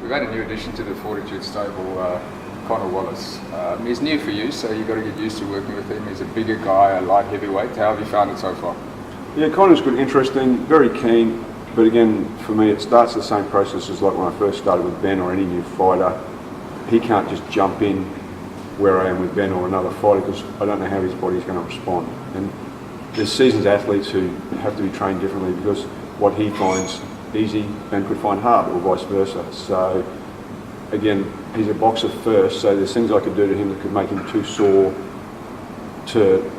We've had a new addition to the Fortitude stable, Conor Wallace. He's new for you, so you've got to get used to working with him. He's a bigger guy, a light heavyweight. How have you found it so far? Yeah, Conor's good, interesting, very keen. But again, for me, it starts the same process as like when I first started with Ben or any new fighter. He can't just jump in where I am with Ben or another fighter because I don't know how his body's going to respond. And there's seasoned athletes who have to be trained differently because what he finds easy, Ben could find hard, or vice versa. So again, he's a boxer first, so there's things I could do to him that could make him too sore to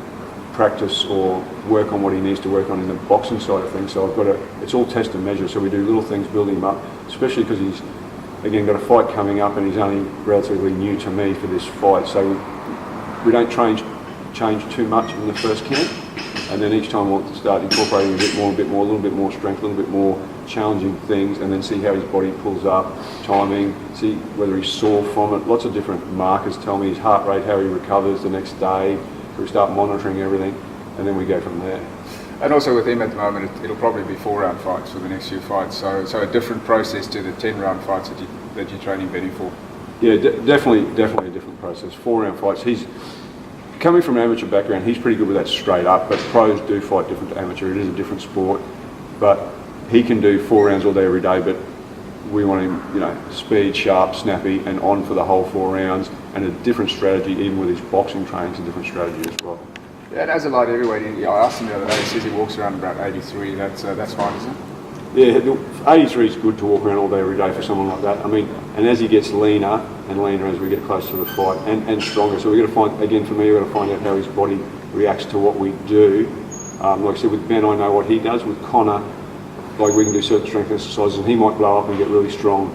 practice or work on what he needs to work on in the boxing side of things. So I've got to, it's all test and measure. So we do little things, building him up, especially because he's, again, got a fight coming up and he's only relatively new to me for this fight. So we don't change too much in the first camp. And then each time we'll start incorporating a bit more, a little bit more strength, a little bit more challenging things, and then see how his body pulls up, timing, see whether he's sore from it. Lots of different markers tell me his heart rate, how he recovers the next day. So we start monitoring everything, and then we go from there. And also with him at the moment, it'll probably be 4-round fights for the next few fights. So a different process to the 10-round fights that you're training Benny for. Yeah, definitely a different process. 4-round fights. He's coming from an amateur background. He's pretty good with that straight up. But pros do fight different to amateur. It is a different sport. But he can do 4 rounds all day every day. But we want him, speed, sharp, snappy, and on for the whole 4 rounds. And a different strategy, even with his boxing training, a different strategy as well. Yeah, and as a light heavyweight, I asked him the other day. He says he walks around about 83. That's fine, isn't it? Yeah, 83 is good to walk around all day every day for someone like that. I mean, and as he gets leaner and leaner as we get closer to the fight, and stronger. So we've got to find, again, for me, we've got to find out how his body reacts to what we do. Like I said, with Ben, I know what he does. With Conor, like we can do certain strength exercises, and he might blow up and get really strong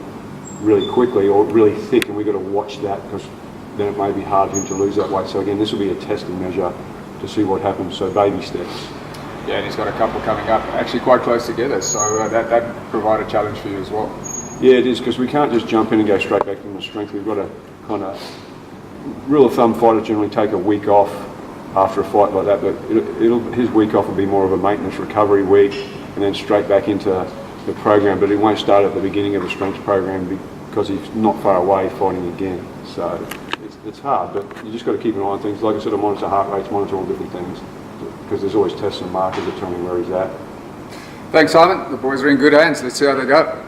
really quickly or really thick, and we've got to watch that because then it may be hard for him to lose that weight. So again, this will be a testing measure to see what happens. So baby steps. Yeah, and he's got a couple coming up, actually quite close together, so that provide a challenge for you as well. Yeah, it is, because we can't just jump in and go straight back to the strength. We've got to kind of, rule of thumb, fighters generally take a week off after a fight like that, but his week off will be more of a maintenance recovery week and then straight back into the program, but he won't start at the beginning of the strength program because he's not far away fighting again. So it's hard, but you just got to keep an eye on things. Like I said, I monitor heart rates, monitor all different things, because there's always tests and markers that tell me where he's at. Thanks, Simon. The boys are in good hands. Let's see how they go.